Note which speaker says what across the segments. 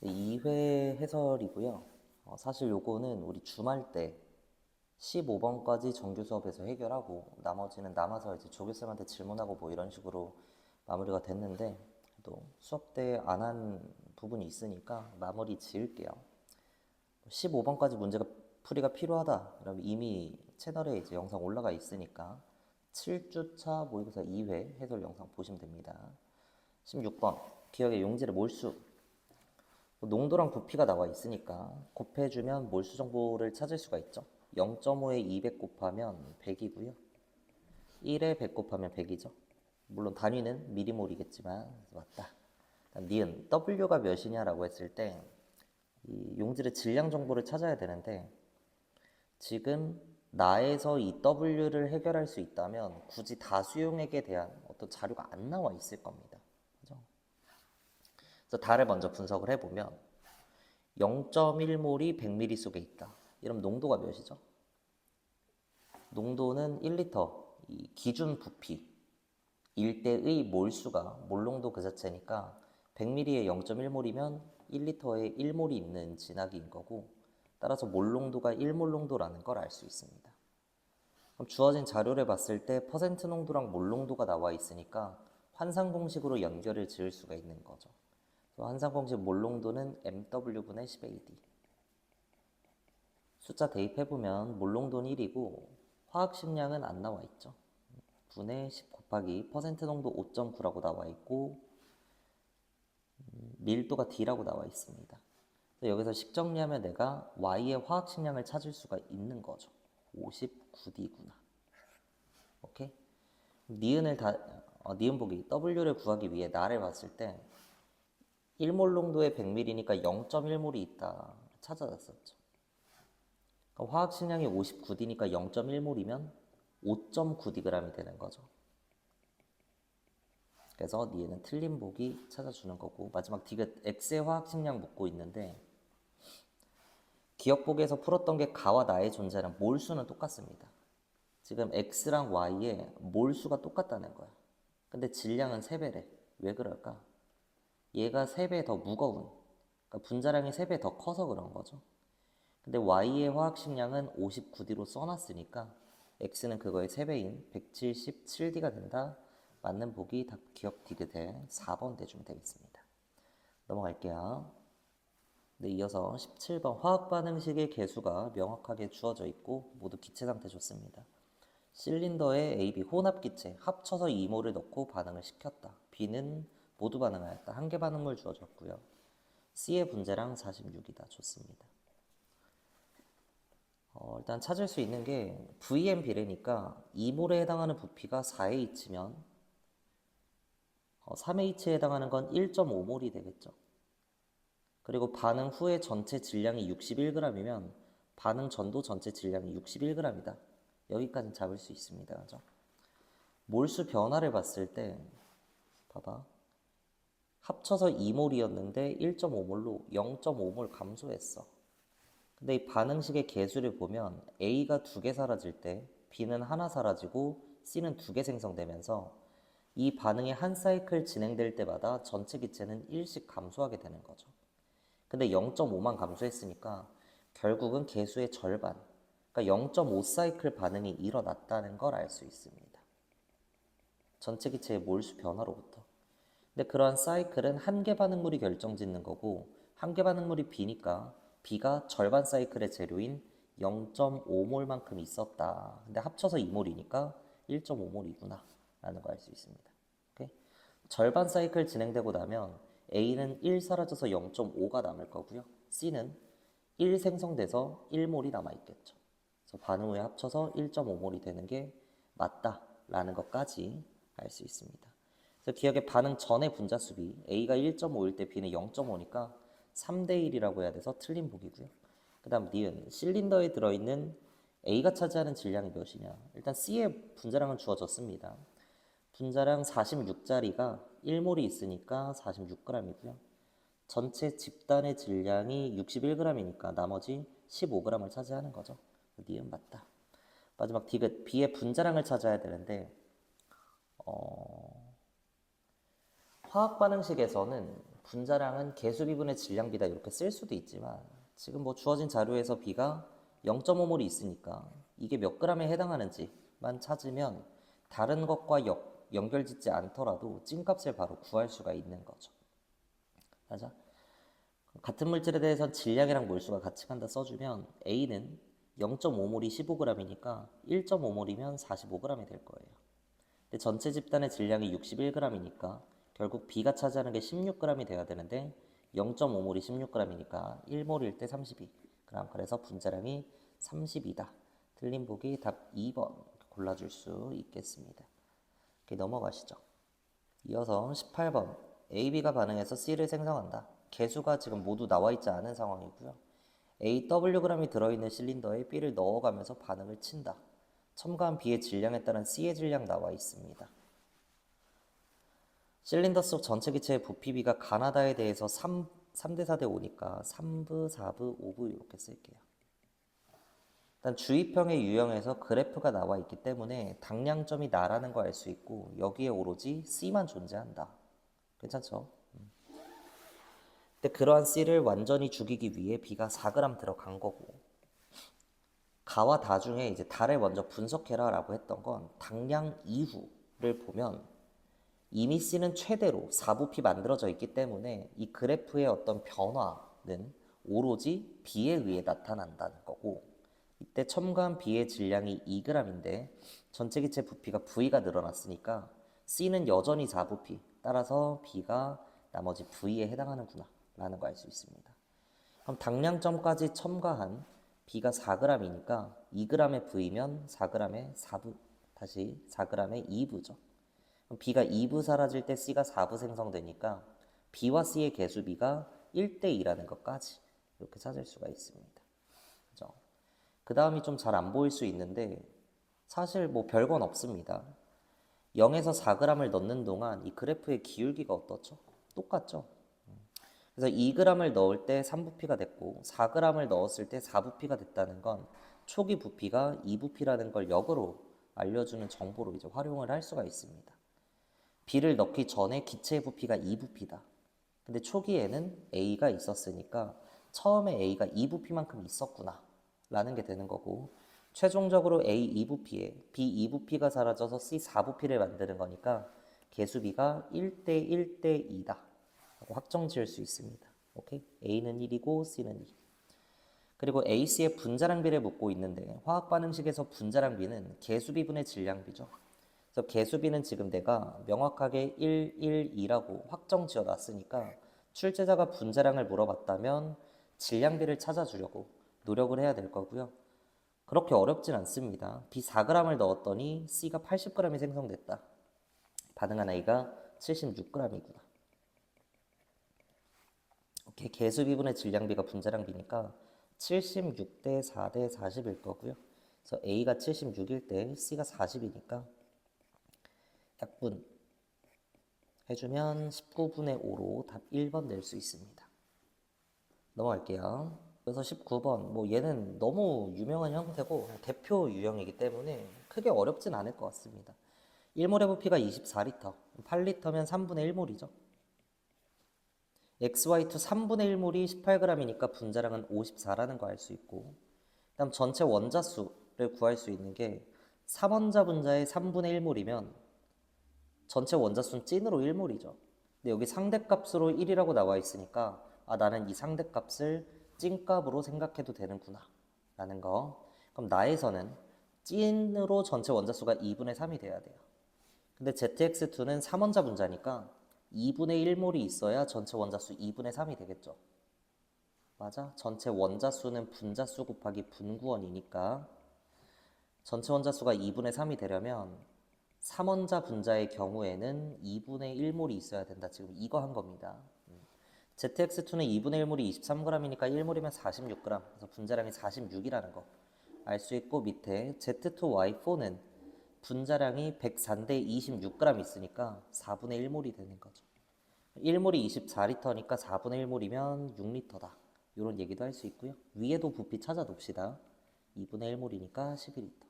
Speaker 1: 2회 해설이고요. 사실 요거는 우리 주말 때 15번까지 정규 수업에서 해결하고 나머지는 남아서 이제 조교쌤한테 질문하고 뭐 이런 식으로 마무리가 됐는데 또 수업 때 안 한 부분이 있으니까 마무리 지을게요. 15번까지 문제가 풀이가 필요하다. 그럼 이미 채널에 이제 영상 올라가 있으니까 7주차 모의고사 2회 해설 영상 보시면 됩니다. 16번 기억의 용질의 몰수. 농도랑 부피가 나와 있으니까 곱해주면 몰수 정보를 찾을 수가 있죠. 0.5에 200 곱하면 100이고요. 1에 100 곱하면 100이죠. 물론 단위는 미리몰이겠지만 맞다. 니은 W가 몇이냐라고 했을 때 이 용질의 질량 정보를 찾아야 되는데 지금 나에서 이 W를 해결할 수 있다면 굳이 다수용액에 대한 어떤 자료가 안 나와 있을 겁니다. 그죠? 그래서 달을 먼저 분석을 해보면 0.1몰이 100ml 속에 있다. 이러면 농도가 몇이죠? 농도는 1리터, 이 기준 부피, 일대의 몰수가 몰농도 그 자체니까 100ml에 0.1몰이면 1리터에 1몰이 있는 진하기인 거고 따라서 몰농도가 1몰농도라는 걸 알 수 있습니다. 그럼 주어진 자료를 봤을 때 퍼센트 농도랑 몰농도가 나와 있으니까 환산 공식으로 연결을 지을 수가 있는 거죠. 환산 공식 몰농도는 MW분의 10AD. 숫자 대입해보면 몰농도는 1이고 화학식량은 안 나와 있죠. 분의 10 곱하기 퍼센트 농도 5.9라고 나와 있고 밀도가 D라고 나와 있습니다. 여기서 식 정리하면 내가 Y의 화학식량을 찾을 수가 있는 거죠. 59D구나. 오케이? 니은 보기 W를 구하기 위해 나를 봤을 때 1몰 농도의 100ml니까 0.1몰이 있다 찾아놨었죠. 그러니까 화학식량이 59D니까 0.1몰이면 5.9Dg이 되는 거죠. 그래서 니에는 틀린 보기 찾아주는 거고 마지막 디귿 X의 화학식량 묻고 있는데 기억보기에서 풀었던 게 가와 나의 존재는 몰수는 똑같습니다. 지금 X랑 Y의 몰수가 똑같다는 거야. 근데 질량은 3배래. 왜 그럴까? 얘가 3배 더 무거운, 그러니까 분자량이 3배 더 커서 그런 거죠. 근데 Y의 화학식량은 59D로 써놨으니까 X는 그거의 3배인 177D가 된다. 맞는 보기 답 기억 디귿에 4번 대주면 되겠습니다. 넘어갈게요. 네, 이어서 17번 화학 반응식의 개수가 명확하게 주어져 있고 모두 기체 상태 좋습니다. 실린더에 A, B 혼합 기체 합쳐서 2몰을 넣고 반응을 시켰다. B는 모두 반응하였다. 한 개 반응물 주어졌고요. C의 분자량 46이다. 좋습니다. 일단 찾을 수 있는 게 VM 비례니까 2몰에 해당하는 부피가 4H면 3H에 해당하는 건 1.5몰이 되겠죠. 그리고 반응 후에 전체 질량이 61g이면 반응 전도 전체 질량이 61g이다. 여기까지는 잡을 수 있습니다. 그죠? 몰수 변화를 봤을 때 봐봐. 합쳐서 2몰이었는데 1.5몰로 0.5몰 감소했어. 근데 이 반응식의 개수를 보면 A가 2개 사라질 때 B는 하나 사라지고 C는 2개 생성되면서 이 반응이 한 사이클 진행될 때마다 전체 기체는 1씩 감소하게 되는 거죠. 근데 0.5만 감소했으니까 결국은 개수의 절반, 그러니까 0.5 사이클 반응이 일어났다는 걸 알 수 있습니다. 전체 기체의 몰수 변화로부터. 근데 그러한 사이클은 한 개 반응물이 결정짓는 거고 한 개 반응물이 B니까 B가 절반 사이클의 재료인 0.5몰만큼 있었다. 근데 합쳐서 2몰이니까 1.5몰이구나 라는 걸 알 수 있습니다. 오케이? 절반 사이클 진행되고 나면 A는 1 사라져서 0.5가 남을 거고요. C는 1 생성돼서 1몰이 남아있겠죠. 그래서 반응 후에 합쳐서 1.5몰이 되는 게 맞다라는 것까지 알 수 있습니다. 그래서 기억에 반응 전의 분자 수비 A가 1.5일 때 B는 0.5니까 3대 1이라고 해야 돼서 틀린 보기고요. 그 다음 니은 실린더에 들어있는 A가 차지하는 질량이 몇이냐. 일단 C의 분자량은 주어졌습니다. 분자량 46짜리가 1몰이 있으니까 46g이고요. 전체 집단의 질량이 61g이니까 나머지 15g을 차지하는 거죠. 니은 맞다. 마지막 디귿 B의 분자량을 찾아야 되는데 화학 반응식에서는 분자량은 개수비분의 질량비다 이렇게 쓸 수도 있지만 지금 뭐 주어진 자료에서 B가 0.5몰이 있으니까 이게 몇 g에 해당하는지만 찾으면 다른 것과 연결짓지 않더라도 찐값을 바로 구할 수가 있는 거죠. 맞아? 같은 물질에 대해서 질량이랑 몰수가 같이 간다 써주면 A는 0.5몰이 15g이니까 1.5몰이면 45g이 될 거예요. 근데 전체 집단의 질량이 61g이니까 결국 B가 차지하는 게 16g이 돼야 되는데 0.5몰이 16g이니까 1몰일 때 32g. 그래서 분자량이 32다. 틀린 보기 답 2번 골라줄 수 있겠습니다. 이렇게 넘어가시죠. 이어서 18번 AB가 반응해서 C를 생성한다. 개수가 지금 모두 나와 있지 않은 상황이고요. AWg이 들어있는 실린더에 B를 넣어가면서 반응을 친다. 첨가한 B의 질량에 따른 C의 질량 나와 있습니다. 실린더 속 전체 기체의 부피비가 가나다에 대해서 3대 4대 5니까 3부, 4부, 5부 이렇게 쓸게요. 일단 주입형의 유형에서 그래프가 나와 있기 때문에 당량점이 나라는 거 알 수 있고 여기에 오로지 C만 존재한다. 괜찮죠? 근데 그러한 C를 완전히 죽이기 위해 B가 4g 들어간 거고 가와 다 중에 이제 다를 먼저 분석해라 라고 했던 건 당량 이후를 보면 이미 C는 최대로 4부피 만들어져 있기 때문에 이 그래프의 어떤 변화는 오로지 B에 의해 나타난다는 거고 이때 첨가한 B의 질량이 2g인데 전체 기체 부피가 V가 늘어났으니까 C는 여전히 4부피 따라서 B가 나머지 V에 해당하는구나 라는 거 알 수 있습니다. 그럼 당량점까지 첨가한 B가 4g이니까 2g의 V면 4g의 4부 다시 4g의 2부죠. 그럼 B가 2부 사라질 때 C가 4부 생성되니까 B와 C의 개수비가 1대2라는 것까지 이렇게 찾을 수가 있습니다. 그죠? 그 다음이 좀 잘 안 보일 수 있는데 사실 뭐 별건 없습니다. 0에서 4g을 넣는 동안 이 그래프의 기울기가 어떻죠? 똑같죠? 그래서 2g을 넣을 때 3부피가 됐고 4g을 넣었을 때 4부피가 됐다는 건 초기 부피가 2부피라는 걸 역으로 알려주는 정보로 이제 활용을 할 수가 있습니다. B를 넣기 전에 기체의 부피가 2부피다. 근데 초기에는 A가 있었으니까 처음에 A가 2부피만큼 있었구나 라는 게 되는 거고 최종적으로 A 2부피에 B 2부피가 사라져서 C 4부피를 만드는 거니까 개수비가 1대 1대 2다 라고 확정 지을 수 있습니다. 오케이? A는 1이고 C는 2. 그리고 AC의 분자량비를 묻고 있는데 화학 반응식에서 분자량비는 개수비분의 질량비죠. 그래서 개수비는 지금 내가 명확하게 1, 1, 2라고 확정 지어 놨으니까 출제자가 분자량을 물어봤다면 질량비를 찾아주려고 노력을 해야 될 거고요. 그렇게 어렵진 않습니다. B 4g을 넣었더니 C가 80g이 생성됐다. 반응한 A가 76g이구나. 이렇게 개수비분의 질량비가 분자량비니까 76대 4대 40일 거고요. 그래서 A가 76일 때 C가 40이니까 약분 해주면 19분의 5로 답 1번 낼 수 있습니다. 넘어갈게요. 그래서 19번 뭐 얘는 너무 유명한 형태고 대표 유형이기 때문에 크게 어렵진 않을 것 같습니다. 1몰의 부피가 24리터, 8리터면 3분의 1몰이죠. XY2 3분의 1몰이 18g이니까 분자량은 54라는 거 알 수 있고 그다음 전체 원자수를 구할 수 있는 게 3원자 분자의 3분의 1몰이면 전체 원자수는 찐으로 1몰이죠. 근데 여기 상대값으로 1이라고 나와 있으니까 아 나는 이 상대값을 찐값으로 생각해도 되는구나 라는 거. 그럼 나에서는 찐으로 전체 원자수가 2분의 3이 돼야 돼요. 근데 ZX2는 3원자 분자니까 2분의 1몰이 있어야 전체 원자수 2분의 3이 되겠죠. 맞아? 전체 원자수는 분자수 곱하기 분구원이니까 전체 원자수가 2분의 3이 되려면 3원자 분자의 경우에는 2분의 1몰이 있어야 된다. 지금 이거 한 겁니다. ZX2는 2분의 1몰이 23g이니까 1몰이면 46g. 그래서 분자량이 46이라는 거 알 수 있고 밑에 Z2Y4는 분자량이 104인데 26g 있으니까 4분의 1몰이 되는 거죠. 1몰이 24리터니까 4분의 1몰이면 6리터다. 이런 얘기도 할 수 있고요. 위에도 부피 찾아둡시다. 2분의 1몰이니까 12리터.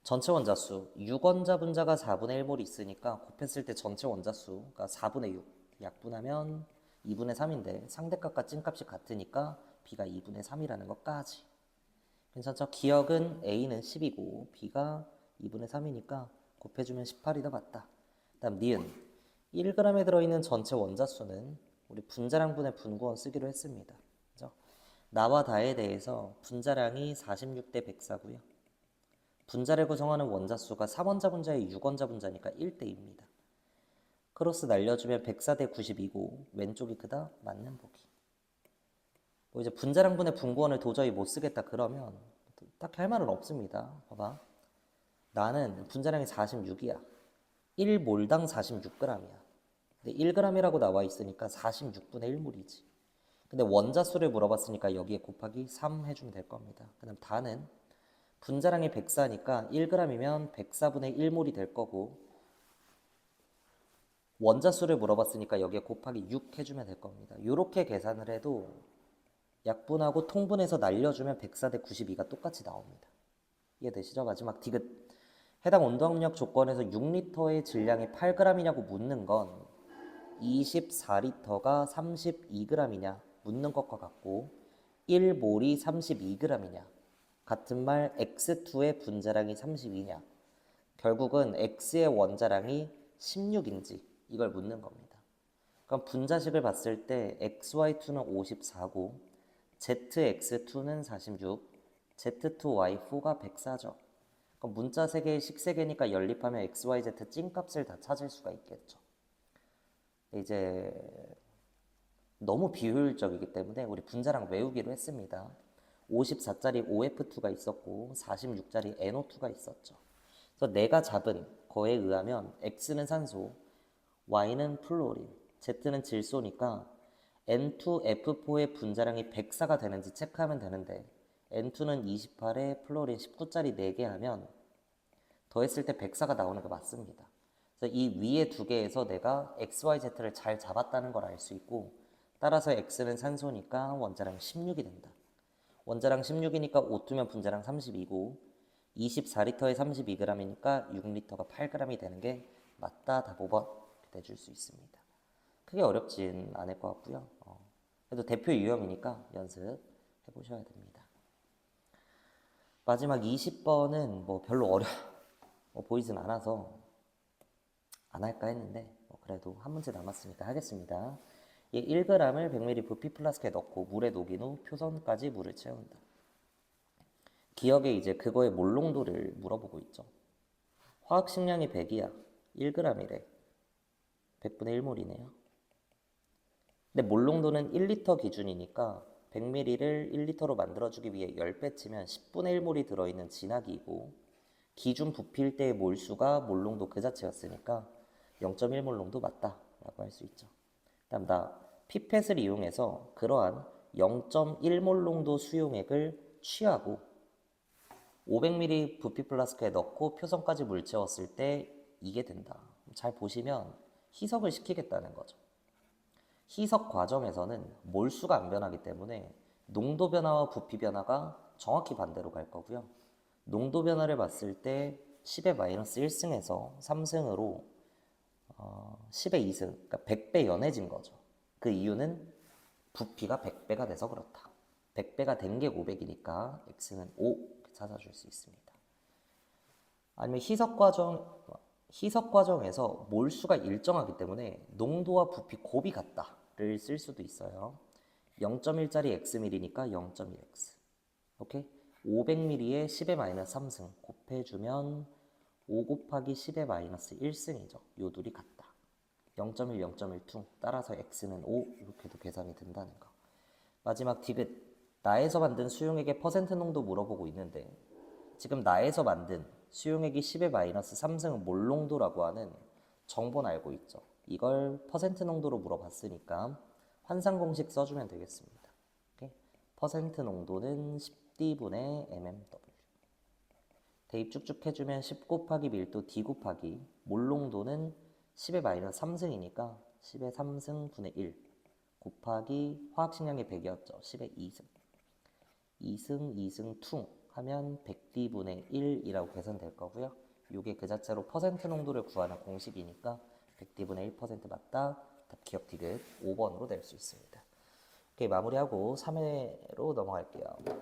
Speaker 1: 전체 원자수 6원자 분자가 4분의 1몰이 있으니까 곱했을 때 전체 원자수가 4분의 6 약분하면 2분의 3인데 상대값과 찐값이 같으니까 B가 2분의 3이라는 것까지. 괜찮죠? 기억은 A는 10이고 B가 2분의 3이니까 곱해주면 18이 더 맞다. 다음 니은 1g에 들어있는 전체 원자수는 우리 분자량분의 분구원 쓰기로 했습니다. 그죠? 나와 다에 대해서 분자량이 46대 104고요. 분자를 구성하는 원자수가 3원자 분자에 6원자 분자니까 1대2입니다. 크로스 날려주면 104대 92고 왼쪽이 크다? 맞는 보기. 뭐 이제 분자량분의 분구원을 도저히 못 쓰겠다 그러면 딱히 할 말은 없습니다. 봐봐. 나는 분자량이 46이야. 1몰당 46g이야. 근데 1g이라고 나와 있으니까 46분의 1몰이지. 근데 원자수를 물어봤으니까 여기에 곱하기 3 해주면 될 겁니다. 그다음 다는 분자량이 104니까 1g이면 104분의 1몰이 될 거고 원자수를 물어봤으니까 여기에 곱하기 6 해주면 될 겁니다. 이렇게 계산을 해도 약분하고 통분해서 날려주면 104대 92가 똑같이 나옵니다. 이해되시죠? 마지막 디귿. 해당 온도압력 조건에서 6리터의 질량이 8g이냐고 묻는 건 24리터가 32g이냐 묻는 것과 같고 1몰이 32g이냐 같은 말 X2의 분자량이 32냐 결국은 X의 원자량이 16인지 이걸 묻는 겁니다. 그럼 분자식을 봤을 때 XY2는 54고 ZX2는 46, Z2Y4가 104죠. 그럼 문자 3개의 식 3개니까 연립하면 XYZ 찐값을 다 찾을 수가 있겠죠. 이제 너무 비효율적이기 때문에 우리 분자량 외우기로 했습니다. 54짜리 OF2가 있었고 46짜리 NO2가 있었죠. 그래서 내가 잡은 거에 의하면 X는 산소, Y는 플로린, Z는 질소니까 N2F4의 분자량이 104가 되는지 체크하면 되는데 N2는 28에 플로린 19짜리 4개 하면 더했을 때 104가 나오는 게 맞습니다. 그래서 이 위에 두 개에서 내가 XYZ를 잘 잡았다는 걸 알 수 있고 따라서 X는 산소니까 원자량 16이 된다. 원자량 16이니까 O2면 분자량 32고 24리터에 32g이니까 6리터가 8g이 되는 게 맞다. 답 5번 내줄 수 있습니다. 크게 어렵진 않을 것 같고요. 그래도 대표 유형이니까 연습해 보셔야 됩니다. 마지막 20번은 뭐 별로 보이진 않아서 안 할까 했는데 그래도 한 문제 남았으니까 하겠습니다. 1g을 100ml 부피 플라스크에 넣고 물에 녹인 후 표선까지 물을 채운다. 기억에 이제 그거의 몰농도를 물어보고 있죠. 화학 식량이 100이야. 1g이래. 100분의 1몰이네요. 근데 몰농도는 1리터 기준이니까 100ml를 1리터로 만들어주기 위해 10배 치면 10분의 1몰이 들어있는 진화기이고 기준 부피일 때의 몰수가 몰농도 그 자체였으니까 0.1몰 농도 맞다라고 할 수 있죠. 다음 피펫을 이용해서 그러한 0.1몰 농도 수용액을 취하고 500ml 부피 플라스크에 넣고 표선까지 물 채웠을 때 이게 된다. 잘 보시면 희석을 시키겠다는 거죠. 희석 과정에서는 몰수가 안 변하기 때문에 농도 변화와 부피 변화가 정확히 반대로 갈 거고요. 농도 변화를 봤을 때 10의 마이너스 1승에서 3승으로 10의 2승, 그러니까 100배 연해진 거죠. 그 이유는 부피가 100배가 돼서 그렇다. 100배가 된 게 500이니까 x는 5 찾아줄 수 있습니다. 아니면 희석 과정에서 몰수가 일정하기 때문에 농도와 부피 곱이 같다를 쓸 수도 있어요. 0.1짜리 xml니까 0.1x. 오케이? 500ml에 10의 마이너스 3승 곱해주면 5 곱하기 10의 마이너스 1승이죠. 요 둘이 같다. 0.1, 0.1 퉁. 따라서 x는 5 이렇게도 계산이 된다는 거. 마지막 디귿. 나에서 만든 수용액의 퍼센트 농도 물어보고 있는데 지금 나에서 만든 수용액이 10의 마이너스 3승은 몰 농도라고 하는 정보는 알고 있죠. 이걸 퍼센트 농도로 물어봤으니까 환산 공식 써주면 되겠습니다. 오케이? 퍼센트 농도는 10D분의 mmW. 대입 쭉쭉 해주면 10 곱하기 밀도 D 곱하기 몰 농도는 10의 마이너스 3승이니까 10의 3승 분의 1 곱하기 화학 식량이 100이었죠. 10의 2승. 2승, 2승, 퉁 하면 100D분의 1이라고 계산될 거고요. 이게 그 자체로 퍼센트 농도를 구하는 공식이니까 100D분의 1% 맞다. 기억 디귿 5번으로 낼 수 있습니다. 오케이, 마무리하고 3회로 넘어갈게요.